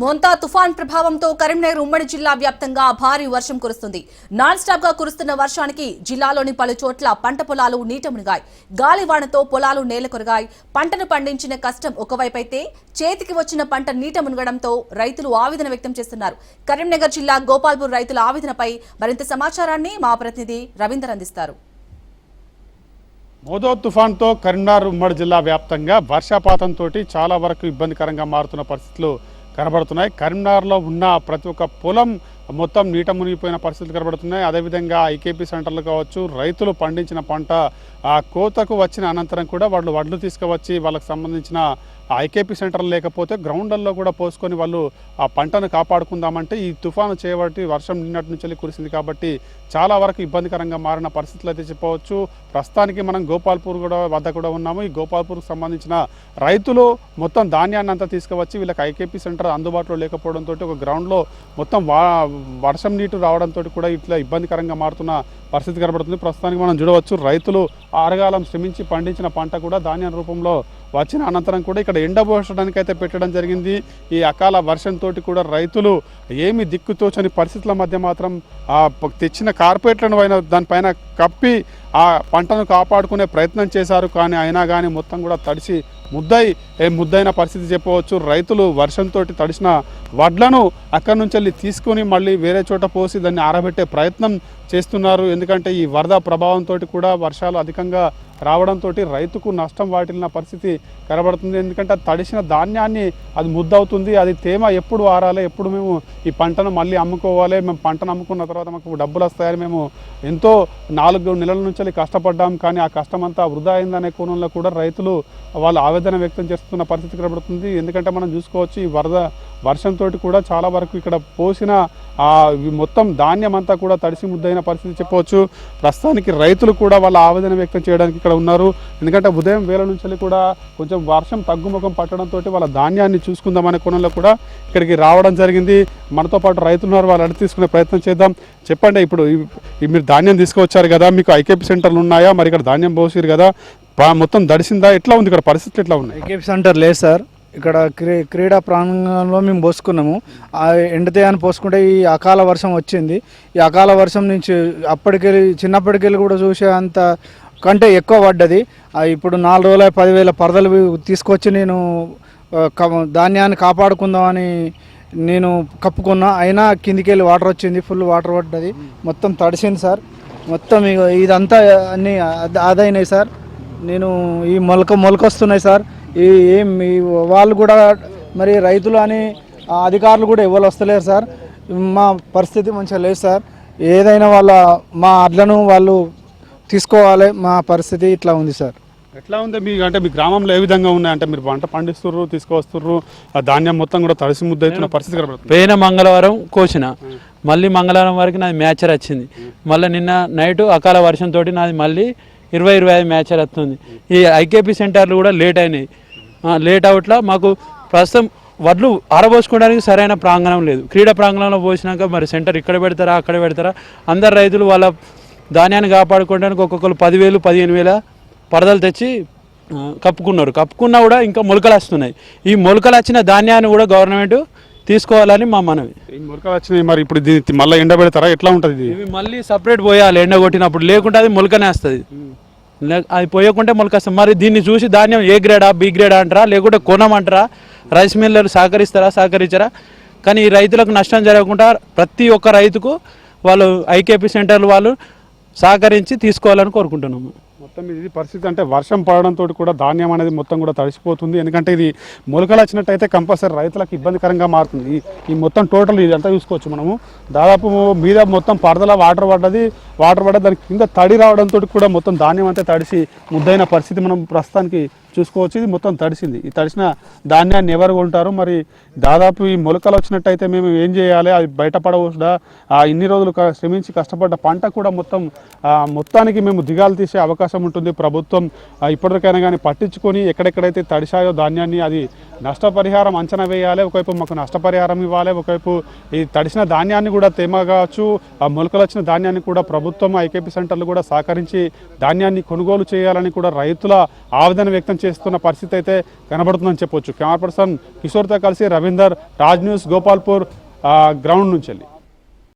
మోంతా తుఫాన్ ప్రభావంతో కరీంనగర్ ఉమ్మడి జిల్లా వ్యాప్తంగా భారీ వర్షం కురుస్తుంది. నాన్ స్టాప్ గా కురుస్తున్న వర్షానికి జిల్లాలోని పలు చోట్ల పంట పొలాలు నీట మునిగాయి. గాలివానతో పొలాలు నేలకొరిగాయి. పంటను పండించిన కష్టం ఒకవైపైతే చేతికి వచ్చిన పంట నీట మునగడంతో రైతులు ఆవేదన వ్యక్తం చేస్తున్నారు. కరీంనగర్ జిల్లా గోపాల్పూర్ రైతుల ఆవేదనపై మరింత సమాచారాన్ని మా ప్రతినిధి రవీందర్ అందిస్తారు. మోదో తుఫాన్తో కరీంనగర్ ఉమ్మడి జిల్లా వ్యాప్తంగా వర్షపాతంతో చాలా వరకు ఇబ్బందికరంగా మారుతున్న పరిస్థితులు కనబడుతున్నాయి. కరీంనగర్లో ఉన్న ప్రతి ఒక్క పొలం మొత్తం నీట మునిగిపోయిన పరిస్థితులు కనబడుతున్నాయి. అదేవిధంగా ఐకేపీ సెంటర్లు కావచ్చు, రైతులు పండించిన పంట ఆ కోతకు వచ్చిన అనంతరం కూడా వాళ్ళు వడ్లు తీసుకువచ్చి వాళ్ళకి సంబంధించిన ఐకేపీ సెంటర్లు లేకపోతే గ్రౌండ్లలో కూడా పోసుకొని వాళ్ళు ఆ పంటను కాపాడుకుందామంటే ఈ తుఫాను చేయబట్టి వర్షం నిన్నటి నుంచి కురిసింది కాబట్టి చాలా వరకు ఇబ్బందికరంగా మారిన పరిస్థితులు అయితే చెప్పవచ్చు. ప్రస్తుతానికి మనం గోపాల్పూర్ వద్ద కూడా ఉన్నాము. ఈ గోపాల్పూర్కి సంబంధించిన రైతులు మొత్తం ధాన్యాన్ని అంతా తీసుకువచ్చి వీళ్ళకి ఐకేపీ సెంటర్ అందుబాటులో లేకపోవడంతో ఒక గ్రౌండ్లో మొత్తం వర్షం నీటు రావడంతో కూడా ఇట్లా ఇబ్బందికరంగా మారుతున్న పరిస్థితి కనబడుతుంది. ప్రస్తుతానికి మనం చూడవచ్చు రైతులు ఆరుగాలం శ్రమించి పండించిన పంట కూడా ధాన్యం రూపంలో వచ్చిన అనంతరం కూడా ఇక్కడ ఎండబోసడానికి అయితే పెట్టడం జరిగింది. ఈ అకాల వర్షంతో కూడా రైతులు ఏమి దిక్కుతోచని పరిస్థితుల మధ్య మాత్రం తెచ్చిన కార్పొరేట్లను దానిపైన కప్పి ఆ పంటను కాపాడుకునే ప్రయత్నం చేశారు. కానీ అయినా కానీ మొత్తం కూడా తడిసి ముద్దైన పరిస్థితి చెప్పవచ్చు. రైతులు వర్షంతో తడిసిన వడ్లను అక్కడి నుంచి వెళ్ళి తీసుకొని మళ్ళీ వేరే చోట పోసి దాన్ని ఆరబెట్టే ప్రయత్నం చేస్తున్నారు. ఎందుకంటే ఈ వరద ప్రభావంతో కూడా వర్షాలు అధికంగా రావడంతో రైతుకు నష్టం వాటిల్లిన పరిస్థితి కనబడుతుంది. ఎందుకంటే తడిసిన ధాన్యాన్ని అది ముద్దవుతుంది. అది తేమ ఎప్పుడు ఆరాలి, ఎప్పుడు మేము ఈ పంటను మళ్ళీ అమ్ముకోవాలి, మేము పంటను అమ్ముకున్న తర్వాత మాకు డబ్బులు వస్తాయని మేము ఎంతో 4 నెలల నుంచి కష్టపడ్డాం. కానీ ఆ కష్టం అంతా వృధా అయిందనే కోణంలో కూడా రైతులు వాళ్ళు ఆవేదన వ్యక్తం చేస్తున్న పరిస్థితి కనబడుతుంది. ఎందుకంటే మనం చూసుకోవచ్చు ఈ వర్షంతో కూడా చాలా వరకు ఇక్కడ పోసిన మొత్తం ధాన్యం అంతా కూడా తడిసి ముద్దైన పరిస్థితి చెప్పవచ్చు. ప్రస్తుతానికి రైతులు కూడా వాళ్ళ ఆవేదన వ్యక్తం చేయడానికి ఇక్కడ ఉన్నారు. ఎందుకంటే ఉదయం వేళ నుంచి కూడా కొంచెం వర్షం తగ్గుముఖం పట్టడంతో వాళ్ళ ధాన్యాన్ని చూసుకుందామనే కోణంలో కూడా ఇక్కడికి రావడం జరిగింది. మనతో పాటు రైతులు ఉన్నారు, వాళ్ళు అడిగి తీసుకునే ప్రయత్నం చేద్దాం. చెప్పండి, ఇప్పుడు మీరు ధాన్యం తీసుకువచ్చారు కదా, మీకు ఐకేపీ సెంటర్లు ఉన్నాయా? మరి ఇక్కడ ధాన్యం పోసారు కదా, మొత్తం దడిసిందా? ఎట్లా ఉంది ఇక్కడ పరిస్థితులు ఎట్లా ఉన్నాయి? ఐకేపీ సెంటర్ లేదు సార్. ఇక్కడ క్రీడా ప్రాంగణంలో మేము పోసుకున్నాము. ఎండితే అని పోసుకుంటే ఈ అకాల వర్షం వచ్చింది. ఈ అకాల వర్షం నుంచి చిన్నప్పటికెళ్ళి కూడా చూసే అంత కంటే ఎక్కువ పడ్డది. ఇప్పుడు 4 రోజుల 10,000 పరదలు తీసుకొచ్చి నేను ధాన్యాన్ని కాపాడుకుందామని నేను కప్పుకున్నా. అయినా కిందికి వెళ్ళి వాటర్ వచ్చింది, ఫుల్ వాటర్ పడ్డది, మొత్తం తడిసింది సార్. మొత్తం ఇదంతా అన్నీ అదైనాయి సార్. నేను ఈ మొలకొస్తున్నాయి సార్. వాళ్ళు కూడా మరి రైతులు అని అధికారులు కూడా ఎవరు వస్తలేరు సార్. మా పరిస్థితి మంచిగా లేదు సార్. ఏదైనా మా అడ్లను వాళ్ళు తీసుకోవాలి. మా పరిస్థితి ఇట్లా ఉంది సార్. ఎట్లా ఉంది అంటే మీ గ్రామంలో ఏ విధంగా ఉన్నాయి? అంటే మీరు పంట పండిస్తుర్రు, తీసుకువస్తుర్రు, ఆ ధాన్యం మొత్తం కూడా తడిసి ముద్దవుతున్న పరిస్థితి కనబడుతుంది. పోయిన మంగళవారం కోసిన, మళ్ళీ మంగళవారం వరకు నాది మ్యాచర్ వచ్చింది. మళ్ళీ నిన్న నైటు అకాల వర్షంతో నాది మళ్ళీ 20-25 మ్యాచర్ వస్తుంది. ఈ ఐకేపీ సెంటర్లు కూడా లేట్ అయినాయి. లేట్ అవుట్లా మాకు ప్రస్తుతం వడ్లు ఆరబోసుకోవడానికి సరైన ప్రాంగణం లేదు. క్రీడా ప్రాంగణంలో పోసినాక మరి సెంటర్ ఇక్కడ పెడతారా, అక్కడ పెడతారా? అందరు రైతులు వాళ్ళ ధాన్యాన్ని కాపాడుకోవడానికి ఒక్కొక్కరు 10,000-15,000 పరదలు తెచ్చి కప్పుకున్నా కూడా ఇంకా మొలకలు వస్తున్నాయి. ఈ మొలకలు వచ్చిన ధాన్యాన్ని కూడా గవర్నమెంట్ తీసుకోవాలని మా మనవి. ఈ మొలకలు వచ్చినాయి, మరి ఇప్పుడు మళ్ళీ ఎండబెడతారా? ఎట్లా ఉంటుంది? ఇవి మళ్ళీ సపరేట్ పోయాలి ఎండ కొట్టినప్పుడు, లేకుంటే అది మొలకనే వస్తుంది. అది పోయకుంటే మొలక వస్తుంది. మరి దీన్ని చూసి ధాన్యం ఏ గ్రేడా, బి గ్రేడా అంటారా, లేకుంటే కొనమంటారా? రైస్ మిల్లర్లు సహకరించారా? కానీ ఈ రైతులకు నష్టం జరగకుండా ప్రతి ఒక్క రైతుకు వాళ్ళు ఐకేపీ సెంటర్లు వాళ్ళు సహకరించి తీసుకోవాలని కోరుకుంటున్నాము. మొత్తం ఇది పరిస్థితి. అంటే వర్షం పడడంతో కూడా ధాన్యం అనేది మొత్తం కూడా తడిసిపోతుంది. ఎందుకంటే ఇది మొలకలు వచ్చినట్టయితే కంపల్సరీ రైతులకు ఇబ్బందికరంగా మారుతుంది. ఈ మొత్తం టోటల్ ఇదంతా చూసుకోవచ్చు మనము. దాదాపు మీద మొత్తం పరదల వాటర్ పడ్డది దానికి కింద తడి రావడంతో కూడా మొత్తం ధాన్యం అంతా తడిసి ముద్దైన పరిస్థితి మనం ప్రస్తుతానికి చూసుకోవచ్చు. ఇది మొత్తం తడిసింది. ఈ తడిసిన ధాన్యాన్ని ఎవరు కొంటారు? మరి దాదాపు ఈ మొలకలు వచ్చినట్టయితే మేము ఏం చేయాలి? అది బయటపడవచ్చుదా? ఇన్ని రోజులు శ్రమించి కష్టపడ్డ పంట కూడా మొత్తానికి మేము దిగాలు తీసే అవకాశం ఉంటుంది. ప్రభుత్వం ఇప్పటికైనా కానీ పట్టించుకొని ఎక్కడెక్కడైతే తడిశాయో ధాన్యాన్ని అది నష్టపరిహారం అంచనా వేయాలి. ఒకవైపు మాకు నష్టపరిహారం ఇవ్వాలి, ఒకవైపు ఈ తడిసిన ధాన్యాన్ని కూడా తేమ కావచ్చు, ఆ మొలకలు వచ్చిన ధాన్యాన్ని కూడా ప్రభుత్వం ఐకేపీ సెంటర్లు కూడా సహకరించి ధాన్యాన్ని కొనుగోలు చేయాలని కూడా రైతుల ఆవేదన వ్యక్తం చేస్తున్న పరిస్థితి అయితే కనబడుతుందని చెప్పొచ్చు. కెమెరా పర్సన్ కిషోర్తో కలిసి రవీందర్, రాజ్ న్యూస్, గోపాల్పూర్ గ్రౌండ్ నుంచి వెళ్ళి.